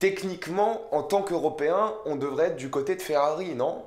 Techniquement, en tant qu'Européen, on devrait être du côté de Ferrari, non?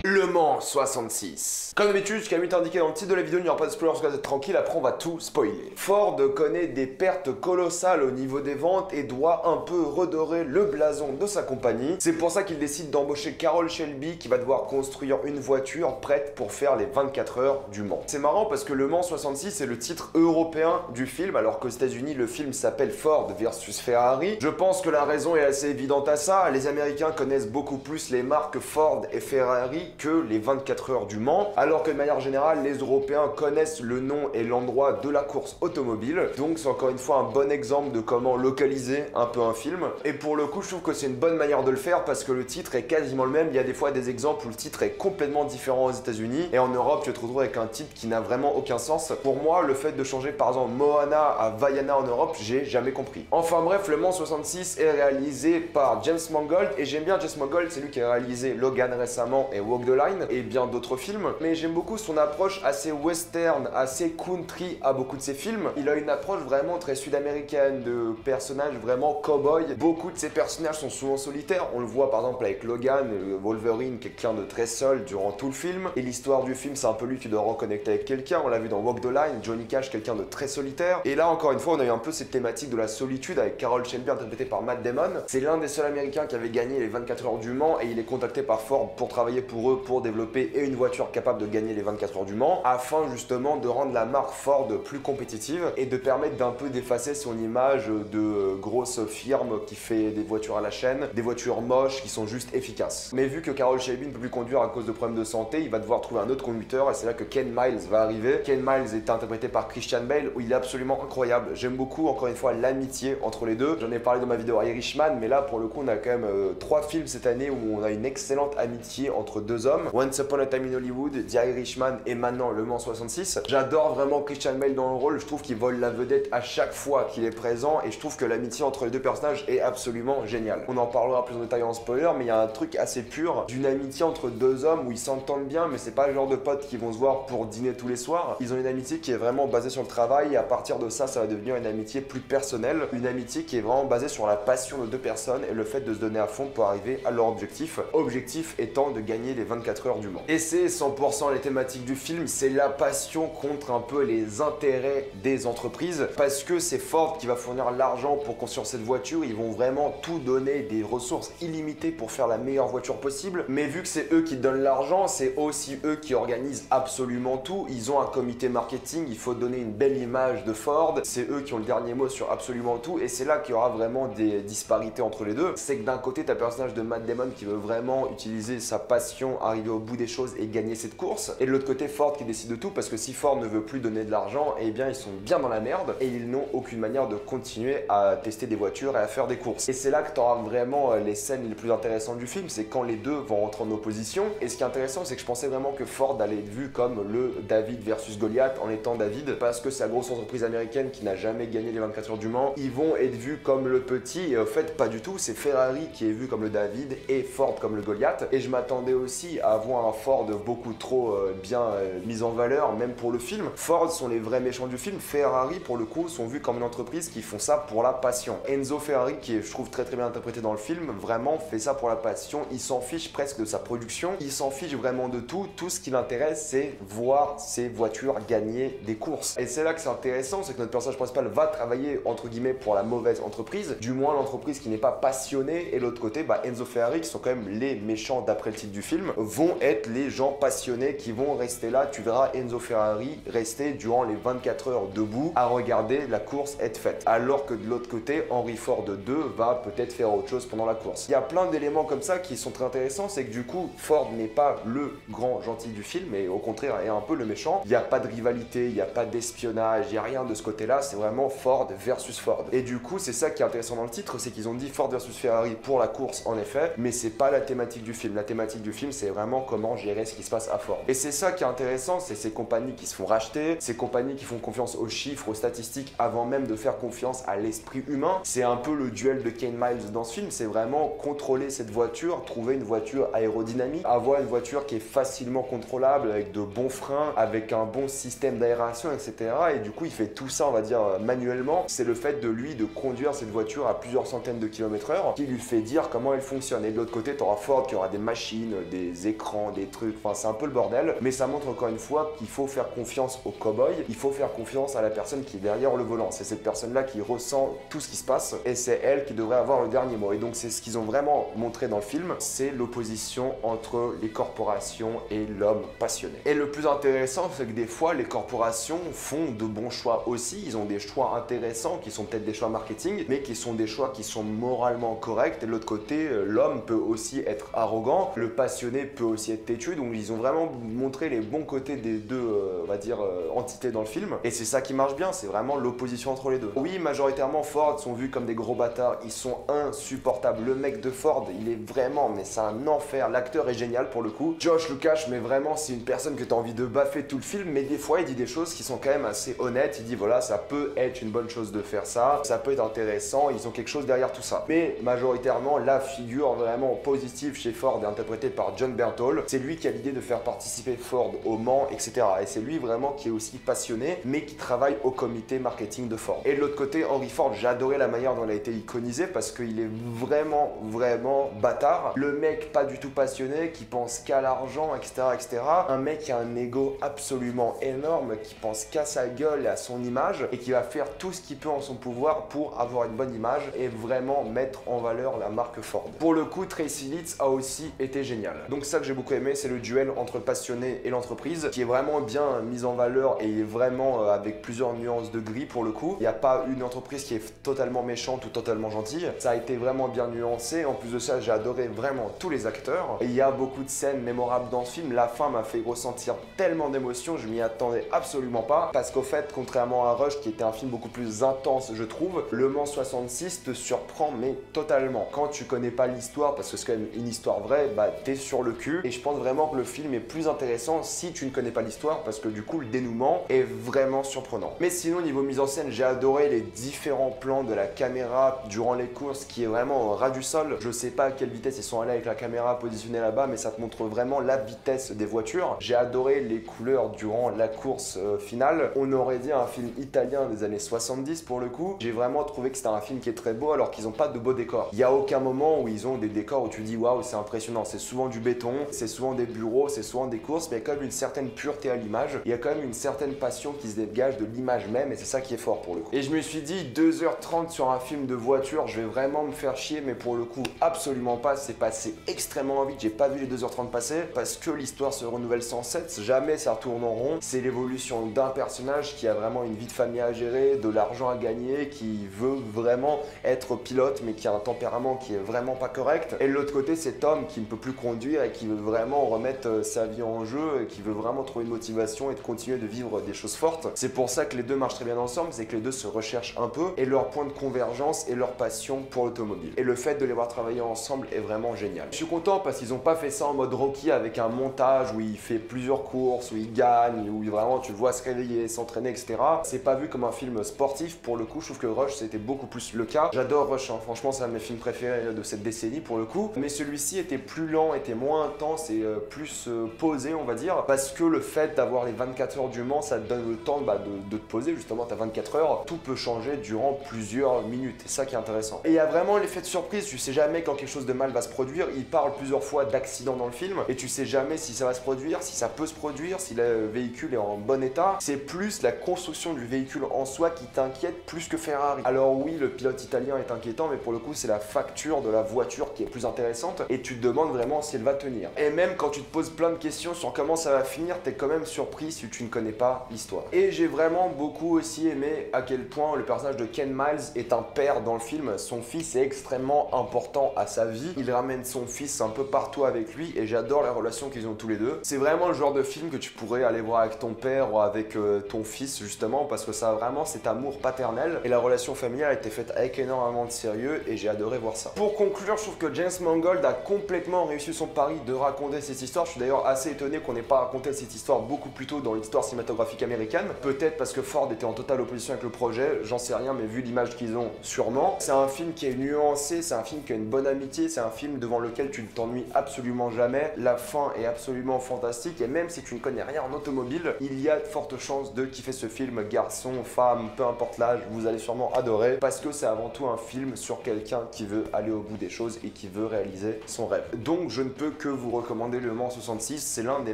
Le Mans 66. Comme d'habitude, ce qui a été indiqué dans le titre de la vidéo, il n'y aura pas de spoiler, vous êtes tranquille, après on va tout spoiler. Ford connaît des pertes colossales au niveau des ventes et doit un peu redorer le blason de sa compagnie. C'est pour ça qu'il décide d'embaucher Carroll Shelby qui va devoir construire une voiture prête pour faire les 24 heures du Mans. C'est marrant parce que Le Mans 66 est le titre européen du film, alors qu'aux États-Unis le film s'appelle Ford versus Ferrari. Je pense que la raison est assez évidente à ça. Les Américains connaissent beaucoup plus les marques Ford et Ferrari que les 24 heures du Mans, alors que de manière générale, les Européens connaissent le nom et l'endroit de la course automobile. Donc c'est encore une fois un bon exemple de comment localiser un peu un film. Et pour le coup, je trouve que c'est une bonne manière de le faire parce que le titre est quasiment le même. Il y a des fois des exemples où le titre est complètement différent aux États-Unis et en Europe, tu te retrouves avec un titre qui n'a vraiment aucun sens. Pour moi, le fait de changer par exemple Moana à Vaiana en Europe, j'ai jamais compris. Enfin bref, Le Mans 66 est réalisé par James Mangold et j'aime bien James Mangold, c'est lui qui a réalisé Logan récemment et Walk the Line et bien d'autres films, mais j'aime beaucoup son approche assez western, assez country à beaucoup de ses films. Il a une approche vraiment très sud-américaine, de personnages vraiment cow-boy. Beaucoup de ses personnages sont souvent solitaires, on le voit par exemple avec Logan, Wolverine, quelqu'un de très seul durant tout le film, et l'histoire du film c'est un peu lui qui doit reconnecter avec quelqu'un, on l'a vu dans Walk the Line, Johnny Cash, quelqu'un de très solitaire, et là encore une fois on a eu un peu cette thématique de la solitude avec Carroll Shelby interprété par Matt Damon. C'est l'un des seuls américains qui avait gagné les 24 heures du Mans et il est contacté par Ford pour travailler pour eux, pour développer une voiture capable de gagner les 24 heures du Mans, afin justement de rendre la marque Ford plus compétitive et de permettre d'un peu d'effacer son image de grosse firme qui fait des voitures à la chaîne, des voitures moches qui sont juste efficaces. Mais vu que Carroll Shelby ne peut plus conduire à cause de problèmes de santé, il va devoir trouver un autre conducteur et c'est là que Ken Miles va arriver. Ken Miles est interprété par Christian Bale où il est absolument incroyable. J'aime beaucoup encore une fois l'amitié entre les deux. J'en ai parlé dans ma vidéo Irishman, mais là pour le coup on a quand même 3 films cette année où on a une excellente amitié entre deux hommes. Once Upon a Time in Hollywood, The Irishman et maintenant Le Mans 66. J'adore vraiment Christian Bale dans le rôle, je trouve qu'il vole la vedette à chaque fois qu'il est présent et je trouve que l'amitié entre les deux personnages est absolument géniale. On en parlera plus en détail en spoiler, mais il y a un truc assez pur d'une amitié entre deux hommes où ils s'entendent bien, mais c'est pas le genre de potes qui vont se voir pour dîner tous les soirs. Ils ont une amitié qui est vraiment basée sur le travail et à partir de ça, ça va devenir une amitié plus personnelle, une amitié qui est vraiment basée sur la passion de deux personnes et le fait de se donner à fond pour arriver à leur objectif. Objectif étant de gagner les 24 heures du Mans. Et c'est 100% les thématiques du film, c'est la passion contre un peu les intérêts des entreprises parce que c'est Ford qui va fournir l'argent pour construire cette voiture, ils vont vraiment tout donner, des ressources illimitées pour faire la meilleure voiture possible, mais vu que c'est eux qui donnent l'argent, c'est aussi eux qui organisent absolument tout, ils ont un comité marketing, il faut donner une belle image de Ford, c'est eux qui ont le dernier mot sur absolument tout et c'est là qu'il y aura vraiment des disparités entre les deux. C'est que d'un côté t'as le personnage de Matt Damon qui veut vraiment utiliser sa passion, arriver au bout des choses et gagner cette course, et de l'autre côté Ford qui décide de tout parce que si Ford ne veut plus donner de l'argent, eh bien ils sont bien dans la merde et ils n'ont aucune manière de continuer à tester des voitures et à faire des courses. Et c'est là que tu auras vraiment les scènes les plus intéressantes du film, c'est quand les deux vont rentrer en opposition. Et ce qui est intéressant, c'est que je pensais vraiment que Ford allait être vu comme le David versus Goliath en étant David, parce que c'est la grosse entreprise américaine qui n'a jamais gagné les 24 heures du Mans. Ils vont être vus comme le petit, et en fait pas du tout, c'est Ferrari qui est vu comme le David et Ford comme le Goliath. Et je m'attendais aussi à avoir un Ford beaucoup trop bien mis en valeur, même pour le film. Ford sont les vrais méchants du film, Ferrari pour le coup sont vus comme une entreprise qui font ça pour la passion. Enzo Ferrari, qui est je trouve très bien interprété dans le film, vraiment fait ça pour la passion, il s'en fiche presque de sa production, il s'en fiche vraiment de tout ce qui l'intéresse c'est voir ses voitures gagner des courses. Et c'est là que c'est intéressant, c'est que notre personnage principal va travailler entre guillemets pour la mauvaise entreprise, du moins l'entreprise qui n'est pas passionnée, et l'autre côté, Enzo Ferrari, qui sont quand même les méchants d'après le titre du film, vont être les gens passionnés qui vont rester là. Tu verras Enzo Ferrari rester durant les 24 heures debout à regarder la course être faite. Alors que de l'autre côté, Henry Ford 2 va peut-être faire autre chose pendant la course. Il y a plein d'éléments comme ça qui sont très intéressants, c'est que du coup, Ford n'est pas le grand gentil du film, mais au contraire est un peu le méchant. Il n'y a pas de rivalité, il n'y a pas d'espionnage, il n'y a rien de ce côté-là, c'est vraiment Ford versus Ford. Et du coup, c'est ça qui est intéressant dans le titre, c'est qu'ils ont dit Ford versus Ferrari pour la course en effet, mais c'est pas la thématique du film. La thématique du film, c'est vraiment comment gérer ce qui se passe à Ford. Et c'est ça qui est intéressant, c'est ces compagnies qui se font racheter, ces compagnies qui font confiance aux chiffres, aux statistiques avant même de faire confiance à l'esprit humain. C'est un peu le duel de Ken Miles dans ce film, c'est vraiment contrôler cette voiture, trouver une voiture aérodynamique, avoir une voiture qui est facilement contrôlable avec de bons freins, avec un bon système d'aération, etc. Et du coup, il fait tout ça, on va dire, manuellement. C'est le fait de lui de conduire cette voiture à plusieurs centaines de km/h qui lui fait dire comment elle fonctionne. Et de l'autre côté, tu auras Ford qui aura des machines, des écrans, des trucs, enfin c'est un peu le bordel. Mais ça montre encore une fois qu'il faut faire confiance au cow-boy, il faut faire confiance à la personne qui est derrière le volant. C'est cette personne-là qui ressent tout ce qui se passe et c'est elle qui devrait avoir le dernier mot. Et donc c'est ce qu'ils ont vraiment montré dans le film, c'est l'opposition entre les corporations et l'homme passionné. Et le plus intéressant, c'est que des fois, les corporations font de bons choix aussi. Ils ont des choix intéressants qui sont peut-être des choix marketing, mais qui sont des choix qui sont moralement corrects. Et de l'autre côté, l'homme peut aussi être arrogant, le passionné peut aussi être têtu. Donc ils ont vraiment montré les bons côtés des deux, on va dire, entités dans le film. Et c'est ça qui marche bien, c'est vraiment l'opposition entre les deux. Oui, majoritairement, Ford sont vus comme des gros bâtards, ils sont insupportables. Le mec de Ford, il est vraiment, mais c'est un enfer. L'acteur est génial pour le coup. Josh Lucas, mais vraiment, c'est une personne que tu as envie de baffer tout le film, mais des fois, il dit des choses qui sont quand même assez honnêtes. Il dit, voilà, ça peut être une bonne chose de faire ça, ça peut être intéressant, ils ont quelque chose derrière tout ça. Mais majoritairement, la figure vraiment positive chez Ford est interprétée par John Berthold. C'est lui qui a l'idée de faire participer Ford au Mans, etc. Et c'est lui vraiment qui est aussi passionné, mais qui travaille au comité marketing de Ford. Et de l'autre côté, Henry Ford, j'ai adoré la manière dont il a été iconisé parce qu'il est vraiment bâtard. Le mec pas du tout passionné, qui pense qu'à l'argent, etc., etc. Un mec qui a un ego absolument énorme, qui pense qu'à sa gueule et à son image et qui va faire tout ce qu'il peut en son pouvoir pour avoir une bonne image et vraiment mettre en valeur la marque Ford. Pour le coup, Tracy Litz a aussi été génial. Donc ça que j'ai beaucoup aimé, c'est le duel entre le passionné et l'entreprise qui est vraiment bien mis en valeur et vraiment avec plusieurs nuances de gris pour le coup. Il n'y a pas une entreprise qui est totalement méchante ou totalement gentille. Ça a été vraiment bien nuancé. En plus de ça, j'ai adoré vraiment tous les acteurs. Et il y a beaucoup de scènes mémorables dans ce film. La fin m'a fait ressentir tellement d'émotions, je m'y attendais absolument pas. Parce qu'au fait, contrairement à Rush, qui était un film beaucoup plus intense, je trouve, Le Mans 66 te surprend, mais totalement. Quand tu connais pas l'histoire, parce que c'est quand même une histoire vraie, bah t'es sur le cul. Et je pense vraiment que le film est plus intéressant si tu ne connais pas l'histoire, parce que du coup, le dénouement est vraiment surprenant. Mais sinon, niveau mise en scène, j'ai adoré les différents plans de la caméra durant les courses, qui est vraiment au ras du sol. Je sais pas à quelle vitesse ils sont allés avec la caméra positionnée là-bas, mais ça te montre vraiment la vitesse des voitures. J'ai adoré les couleurs durant la course finale. On aurait dit un film italien des années 70 pour le coup. J'ai vraiment trouvé que c'était un film qui est très beau alors qu'ils n'ont pas de beaux décors. Il n'y a aucun moment où ils ont des décors où tu dis waouh, c'est impressionnant. C'est souvent du béton, c'est souvent des bureaux, c'est souvent des courses, mais il y a quand même une certaine pureté à l'image. Il y a quand même une certaine passion qui se dégage de l'image même et c'est ça qui est fort pour le coup. Et je me suis dit 2h30 sur un film de voiture, je vais vraiment me faire chier, mais pour le coup, absolument pas. C'est passé extrêmement vite. J'ai pas vu les 2h30 passer parce que l'histoire se renouvelle sans cesse. Jamais ça tourne en rond. C'est l'évolution d'un personnage qui a vraiment une vie de famille à gérer, de l'argent à gagner, qui veut vraiment être pilote, mais qui a un tempérament qui est vraiment pas correct. Et de l'autre côté, cet homme qui ne peut plus conduire et qui veut vraiment remettre sa vie en jeu et qui veut vraiment trouver une motivation et de continuer de vivre des choses fortes. C'est pour ça que les deux marchent très bien ensemble, c'est que les deux se recherchent un peu et leur point de convergence et leur passion pour l'automobile. Et le fait de les voir travailler ensemble est vraiment génial. Je suis content parce qu'ils n'ont pas fait ça en mode Rocky avec un montage où il fait plusieurs courses, où il gagne, où vraiment tu le vois se réveiller, s'entraîner, etc. C'est pas vu comme un film sportif pour le coup. Je trouve que Rush c'était beaucoup plus le cas. J'adore Rush, hein. Franchement c'est un de mes films préférés de cette décennie pour le coup. Mais celui-ci était plus lent, était moins intense et plus posé on va dire. Parce que le fait d'avoir les 24 heures du Mans, ça te donne le temps de te poser justement. T'as 24 heures, tout peut changer durant plusieurs minutes. C'est ça qui est intéressant. Et il y a vraiment l'effet de surprise. Tu sais jamais quand quelque chose de mal va se produire. Il parle plusieurs fois d'accidents dans le film et tu sais jamais si ça va se produire, si ça peut se produire, si le véhicule est en bon état. C'est plus la construction du véhicule en soi qui t'inquiète plus que Ferrari. Alors oui, le pilote italien est inquiétant, mais pour le coup, c'est la facture de la voiture qui est plus intéressante et tu te demandes vraiment si elle va tenir. Et même quand tu te poses plein de questions sur comment ça va finir, t'es quand même surpris si tu ne connais pas l'histoire. Et j'ai vraiment beaucoup aussi aimé à quel point le personnage de Ken Miles est un père dans le film. Son fils est extrêmement important à sa vie. Il ramène son fils un peu partout avec lui et j'adore la relation qu'ils ont tous les deux. C'est vraiment le genre de film que tu pourrais aller voir avec ton père ou avec ton fils justement parce que ça a vraiment cet amour paternel et la relation familiale a été faite avec énormément de sérieux et j'ai adoré voir ça. Pour conclure, je trouve que James Mangold a complètement réussi son pari Ferrari de raconter cette histoire. Je suis d'ailleurs assez étonné qu'on n'ait pas raconté cette histoire beaucoup plus tôt dans l'histoire cinématographique américaine. Peut-être parce que Ford était en totale opposition avec le projet, j'en sais rien, mais vu l'image qu'ils ont, sûrement. C'est un film qui est nuancé, c'est un film qui a une bonne amitié, c'est un film devant lequel tu ne t'ennuies absolument jamais. La fin est absolument fantastique et même si tu ne connais rien en automobile, il y a de fortes chances de kiffer ce film, garçon, femme, peu importe l'âge, vous allez sûrement adorer parce que c'est avant tout un film sur quelqu'un qui veut aller au bout des choses et qui veut réaliser son rêve. Donc je ne peux que vous recommander Le Mans 66, c'est l'un des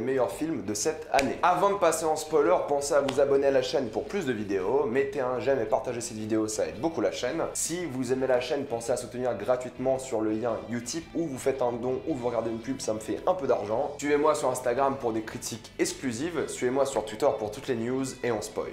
meilleurs films de cette année. Avant de passer en spoiler, pensez à vous abonner à la chaîne pour plus de vidéos, mettez un j'aime et partagez cette vidéo, ça aide beaucoup la chaîne. Si vous aimez la chaîne, pensez à soutenir gratuitement sur le lien Utip ou vous faites un don ou vous regardez une pub, ça me fait un peu d'argent. Suivez-moi sur Instagram pour des critiques exclusives, suivez-moi sur Twitter pour toutes les news et on spoil.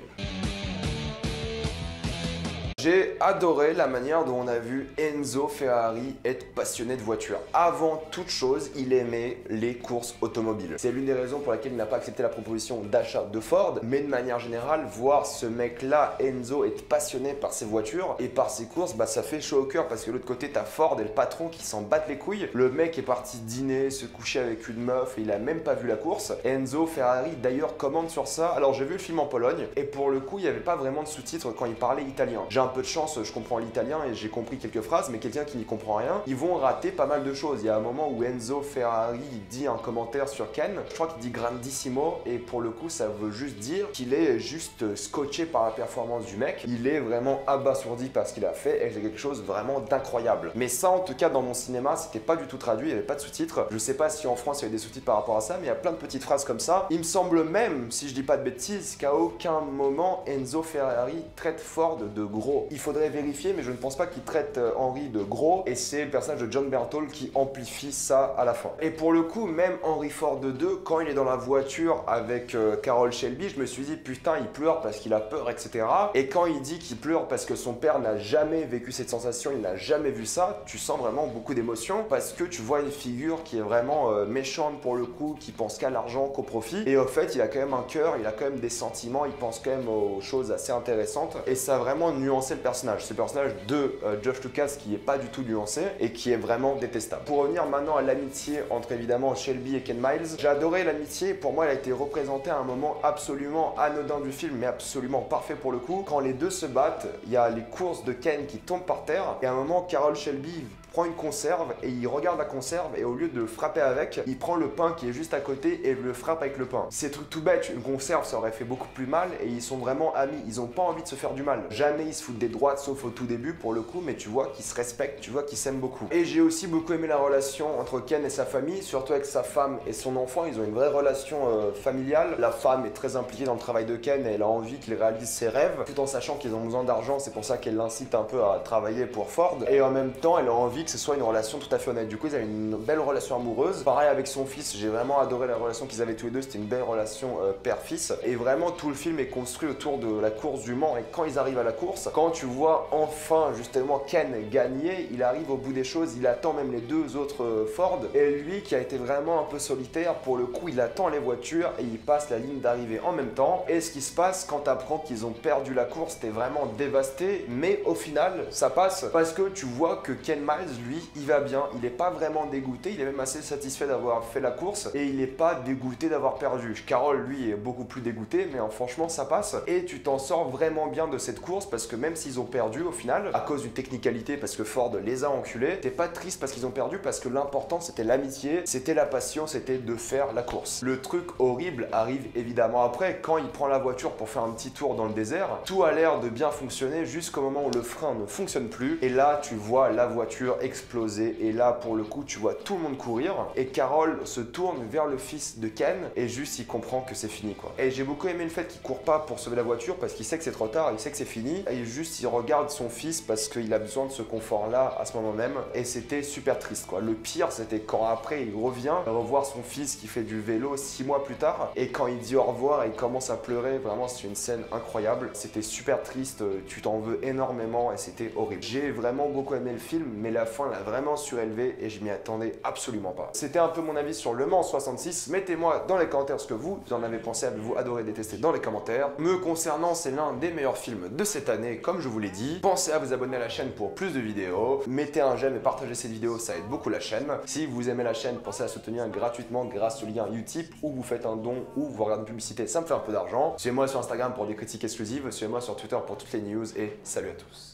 J'ai adoré la manière dont on a vu Enzo Ferrari être passionné de voitures. Avant toute chose, il aimait les courses automobiles. C'est l'une des raisons pour laquelle il n'a pas accepté la proposition d'achat de Ford. Mais de manière générale, voir ce mec-là, Enzo, être passionné par ses voitures et par ses courses, bah ça fait chaud au cœur parce que de l'autre côté, t'as Ford et le patron qui s'en battent les couilles. Le mec est parti dîner, se coucher avec une meuf et il a même pas vu la course. Enzo Ferrari d'ailleurs commande sur ça. Alors j'ai vu le film en Pologne et pour le coup, il n'y avait pas vraiment de sous-titres quand il parlait italien. J'ai un peu de chance, je comprends l'italien et j'ai compris quelques phrases, mais quelqu'un qui n'y comprend rien, ils vont rater pas mal de choses. Il y a un moment où Enzo Ferrari dit un commentaire sur Ken, je crois qu'il dit grandissimo, et pour le coup ça veut juste dire qu'il est juste scotché par la performance du mec, il est vraiment abasourdi par ce qu'il a fait et c'est quelque chose vraiment d'incroyable. Mais ça en tout cas dans mon cinéma c'était pas du tout traduit, il n'y avait pas de sous-titres. Je sais pas si en France il y avait des sous-titres par rapport à ça, mais il y a plein de petites phrases comme ça. Il me semble même, si je dis pas de bêtises, qu'à aucun moment Enzo Ferrari traite Ford de gros. Il faudrait vérifier, mais je ne pense pas qu'il traite Henry de gros, et c'est le personnage de John Berthold qui amplifie ça à la fin. Et pour le coup, même Henry Ford 2, quand il est dans la voiture avec Carroll Shelby, je me suis dit putain, il pleure parce qu'il a peur, etc. Et quand il dit qu'il pleure parce que son père n'a jamais vécu cette sensation, il n'a jamais vu ça, tu sens vraiment beaucoup d'émotion parce que tu vois une figure qui est vraiment méchante pour le coup, qui pense qu'à l'argent, qu'au profit, et au fait, il a quand même un cœur, il a quand même des sentiments, il pense quand même aux choses assez intéressantes, et ça a vraiment nuancé le personnage. C'est le personnage de George Lucas qui est pas du tout nuancé et qui est vraiment détestable. Pour revenir maintenant à l'amitié entre évidemment Shelby et Ken Miles, j'ai adoré l'amitié. Pour moi, elle a été représentée à un moment absolument anodin du film, mais absolument parfait pour le coup. Quand les deux se battent, il y a les courses de Ken qui tombent par terre et à un moment, Carroll Shelby prend une conserve et il regarde la conserve et au lieu de frapper avec, il prend le pain qui est juste à côté et le frappe avec le pain. C'est truc tout bête, une conserve ça aurait fait beaucoup plus mal et ils sont vraiment amis, ils ont pas envie de se faire du mal. Jamais ils se foutent des droites sauf au tout début pour le coup, mais tu vois qu'ils se respectent, tu vois qu'ils s'aiment beaucoup. Et j'ai aussi beaucoup aimé la relation entre Ken et sa famille, surtout avec sa femme et son enfant, ils ont une vraie relation familiale. La femme est très impliquée dans le travail de Ken et elle a envie qu'il réalise ses rêves, tout en sachant qu'ils ont besoin d'argent, c'est pour ça qu'elle l'incite un peu à travailler pour Ford. Et en même temps, elle a envie que ce soit une relation tout à fait honnête. Du coup, ils avaient une belle relation amoureuse. Pareil avec son fils, j'ai vraiment adoré la relation qu'ils avaient tous les deux. C'était une belle relation père-fils. Et vraiment, tout le film est construit autour de la course du Mans. Et quand ils arrivent à la course, quand tu vois enfin justement Ken gagner, il arrive au bout des choses. Il attend même les deux autres Ford. Et lui, qui a été vraiment un peu solitaire, pour le coup, il attend les voitures et il passe la ligne d'arrivée en même temps. Et ce qui se passe quand tu apprends qu'ils ont perdu la course, t'es vraiment dévasté. Mais au final, ça passe parce que tu vois que Ken Miles, lui, il va bien, il n'est pas vraiment dégoûté, il est même assez satisfait d'avoir fait la course et il n'est pas dégoûté d'avoir perdu. Carroll, lui, est beaucoup plus dégoûté, mais franchement, ça passe et tu t'en sors vraiment bien de cette course parce que même s'ils ont perdu au final, à cause d'une technicalité, parce que Ford les a enculés, t'es pas triste parce qu'ils ont perdu parce que l'important c'était l'amitié, c'était la passion, c'était de faire la course. Le truc horrible arrive évidemment après, quand il prend la voiture pour faire un petit tour dans le désert, tout a l'air de bien fonctionner jusqu'au moment où le frein ne fonctionne plus et là tu vois la voiture exploser. Et là pour le coup tu vois tout le monde courir et Carroll se tourne vers le fils de Ken et juste il comprend que c'est fini quoi. Et j'ai beaucoup aimé le fait qu'il court pas pour sauver la voiture parce qu'il sait que c'est trop tard, il sait que c'est fini et juste il regarde son fils parce qu'il a besoin de ce confort là à ce moment même et c'était super triste quoi. Le pire c'était quand après il revient revoir son fils qui fait du vélo 6 mois plus tard et quand il dit au revoir et il commence à pleurer, vraiment c'est une scène incroyable, c'était super triste, tu t'en veux énormément et c'était horrible. J'ai vraiment beaucoup aimé le film mais la fin l'a vraiment surélevé et je m'y attendais absolument pas. C'était un peu mon avis sur Le Mans 66. Mettez-moi dans les commentaires ce que vous en avez pensé, avez-vous adoré, détesté dans les commentaires. Me concernant, c'est l'un des meilleurs films de cette année, comme je vous l'ai dit. Pensez à vous abonner à la chaîne pour plus de vidéos. Mettez un j'aime et partagez cette vidéo, ça aide beaucoup la chaîne. Si vous aimez la chaîne, pensez à soutenir gratuitement grâce au lien Utip ou vous faites un don ou vous regardez une publicité, ça me fait un peu d'argent. Suivez-moi sur Instagram pour des critiques exclusives, suivez-moi sur Twitter pour toutes les news et salut à tous.